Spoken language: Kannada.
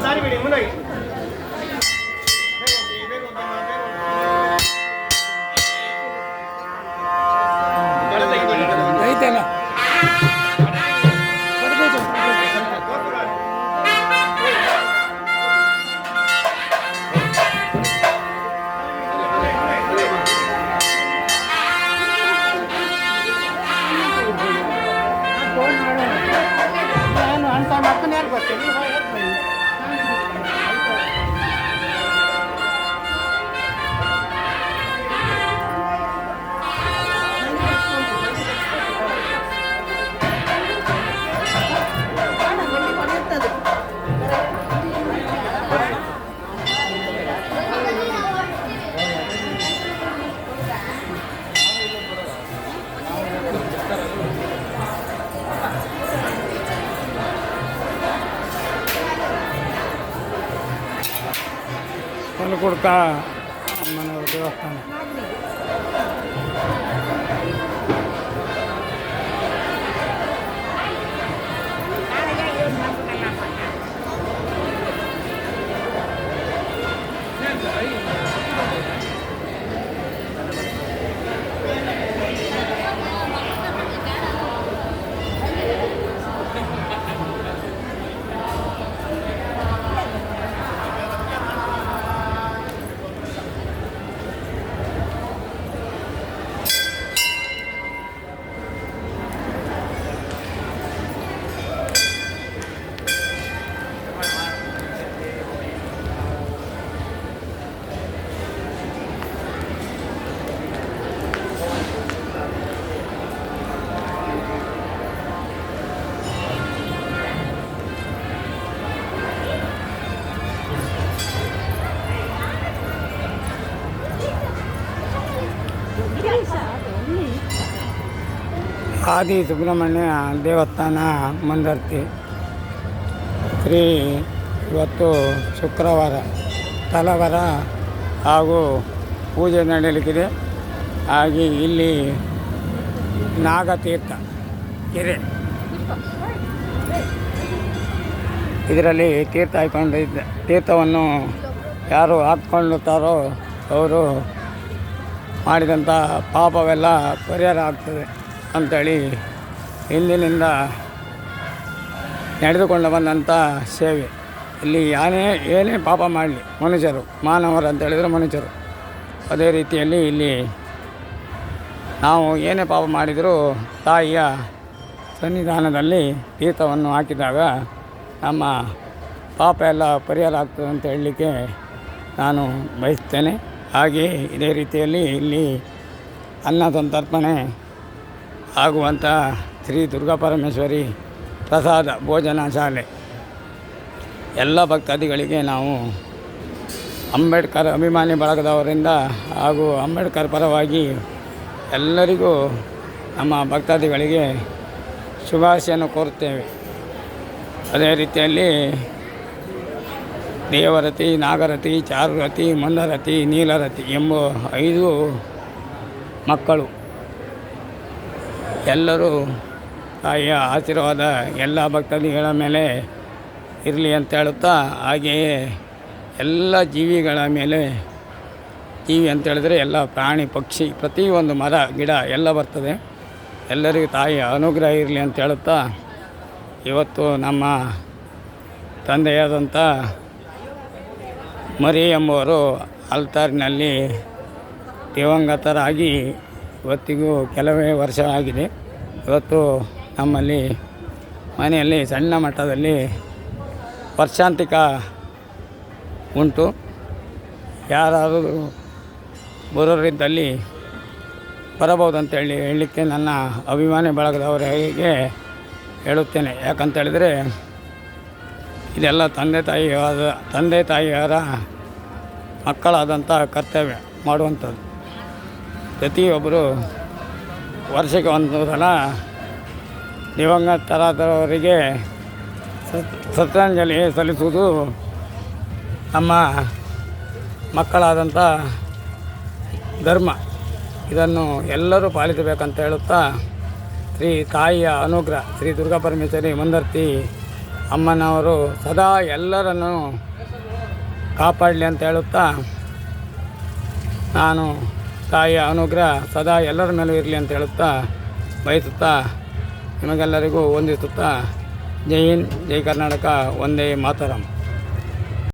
ದಾರಿ ಬಿಡಿ ಮುಂದಾಗಿ. ಐತೆಲ್ಲ ನಾನು ಅಂತ ಮಕ್ಕಳು ಯಾರು ಬರ್ತೀನಿ ಕೊಡ್ತಾ ಅಮ್ಮನವರ ದೇವಸ್ಥಾನ. ಆದಿ ಸುಬ್ರಹ್ಮಣ್ಯ ದೇವಸ್ಥಾನ ಮಂದರ್ತಿ. ಇವತ್ತು ಶುಕ್ರವಾರ ತಲವಾರ ಹಾಗೂ ಪೂಜೆ ನಡೆಯಲಿಕ್ಕಿದೆ. ಹಾಗೆ ಇಲ್ಲಿ ನಾಗತೀರ್ಥ ಕೆರೆ, ಇದರಲ್ಲಿ ತೀರ್ಥವನ್ನು ಯಾರು ಹಾಕ್ಕೊಳ್ಳುತ್ತಾರೋ ಅವರು ಮಾಡಿದಂಥ ಪಾಪವೆಲ್ಲ ಪರಿಹಾರ ಆಗ್ತದೆ ಅಂಥೇಳಿ ಹಿಂದಿನಿಂದ ನಡೆದುಕೊಂಡು ಬಂದಂಥ ಸೇವೆ. ಇಲ್ಲಿ ಏನೇ ಪಾಪ ಮಾಡಲಿ ಮನುಷ್ಯರು, ಮಾನವರು ಅಂತ ಹೇಳಿದರೆ ಮನುಷ್ಯರು, ಅದೇ ರೀತಿಯಲ್ಲಿ ಇಲ್ಲಿ ನಾವು ಏನೇ ಪಾಪ ಮಾಡಿದರೂ ತಾಯಿಯ ಸನ್ನಿಧಾನದಲ್ಲಿ ತೀರ್ಥವನ್ನು ಹಾಕಿದಾಗ ನಮ್ಮ ಪಾಪ ಎಲ್ಲ ಪರಿಹಾರ ಆಗ್ತದೆ ಅಂತ ಹೇಳಲಿಕ್ಕೆ ನಾನು ಬಯಸ್ತೇನೆ. ಹಾಗೆ ಇದೇ ರೀತಿಯಲ್ಲಿ ಇಲ್ಲಿ ಅನ್ನ ಸಂತರ್ಪಣೆ ಆಗುವಂಥ ಶ್ರೀ ದುರ್ಗಾಪರಮೇಶ್ವರಿ ಪ್ರಸಾದ ಭೋಜನ ಶಾಲೆ ಎಲ್ಲ ಭಕ್ತಾದಿಗಳಿಗೆ ನಾವು ಅಂಬೇಡ್ಕರ್ ಅಭಿಮಾನಿ ಬಳಗದವರಿಂದ ಹಾಗೂ ಅಂಬೇಡ್ಕರ್ ಪರವಾಗಿ ಎಲ್ಲರಿಗೂ ನಮ್ಮ ಭಕ್ತಾದಿಗಳಿಗೆ ಶುಭಾಶಯನ್ನು ಕೋರುತ್ತೇವೆ. ಅದೇ ರೀತಿಯಲ್ಲಿ ದೇವರತಿ, ನಾಗರತಿ, ಚಾರುರತಿ, ಮಂದರತಿ, ನೀಲರತಿ ಎಂಬ 5 ಮಕ್ಕಳು ಎಲ್ಲರೂ ತಾಯಿಯ ಆಶೀರ್ವಾದ ಎಲ್ಲ ಭಕ್ತಾದಿಗಳ ಮೇಲೆ ಇರಲಿ ಅಂತ ಹೇಳುತ್ತಾ, ಹಾಗೆಯೇ ಎಲ್ಲ ಜೀವಿಗಳ ಮೇಲೆ, ಜೀವಿ ಅಂತ ಹೇಳಿದ್ರೆ ಎಲ್ಲ ಪ್ರಾಣಿ ಪಕ್ಷಿ ಪ್ರತಿಯೊಂದು ಮರ ಗಿಡ ಎಲ್ಲ ಬರ್ತದೆ, ಎಲ್ಲರಿಗೂ ತಾಯಿಯ ಅನುಗ್ರಹ ಇರಲಿ ಅಂತ ಹೇಳುತ್ತಾ, ಇವತ್ತು ನಮ್ಮ ತಂದೆಯಾದಂಥ ಮರಿ ಎಂಬುವರು ಅಲ್ತಾರಿನಲ್ಲಿ ದಿವಂಗತರಾಗಿ ಇವತ್ತಿಗೂ ಕೆಲವೇ ವರ್ಷ ಆಗಿದೆ. ಇವತ್ತು ನಮ್ಮಲ್ಲಿ ಮನೆಯಲ್ಲಿ ಸಣ್ಣ ಮಟ್ಟದಲ್ಲಿ ವರ್ಷಾಂತಿಕ ಉಂಟು. ಯಾರಾದರೂ ಬರೋರಿದ್ದಲ್ಲಿ ಬರಬಹುದಂತೇಳಿ ಹೇಳಲಿಕ್ಕೆ ನನ್ನ ಅಭಿಮಾನಿ ಬಳಗದವರಿಗೆ ಹೇಳುತ್ತೇನೆ. ಯಾಕಂತೇಳಿದರೆ ಇದೆಲ್ಲ ತಂದೆ ತಾಯಿಯರ ಮಕ್ಕಳಾದಂಥ ಕರ್ತವ್ಯ ಮಾಡುವಂಥದ್ದು. ಪ್ರತಿಯೊಬ್ಬರು ವರ್ಷಕ್ಕೆ ಒಂದು ಸಲ ದಿವಂಗತರಾದವರಿಗೆ ಶ್ರದ್ಧಾಂಜಲಿ ಸಲ್ಲಿಸುವುದು ನಮ್ಮ ಮಕ್ಕಳಾದಂಥ ಧರ್ಮ. ಇದನ್ನು ಎಲ್ಲರೂ ಪಾಲಿಸಬೇಕಂತ ಹೇಳುತ್ತಾ, ಶ್ರೀ ತಾಯಿಯ ಅನುಗ್ರಹ, ಶ್ರೀ ದುರ್ಗಾಪರಮೇಶ್ವರಿ ಮಂದರ್ತಿ ಅಮ್ಮನವರು ಸದಾ ಎಲ್ಲರನ್ನು ಕಾಪಾಡಲಿ ಅಂತ ಹೇಳುತ್ತಾ, ನಾನು ತಾಯಿಯ ಅನುಗ್ರಹ ಸದಾ ಎಲ್ಲರ ಮೇಲೂ ಇರಲಿ ಅಂತ ಹೇಳುತ್ತಾ ಬಯಸುತ್ತಾ ನಿಮಗೆಲ್ಲರಿಗೂ ವಂದಿಸುತ್ತಾ, ಜೈ ಹಿಂದ್, ಜೈ ಕರ್ನಾಟಕ, ವಂದೇ ಮಾತರಂ.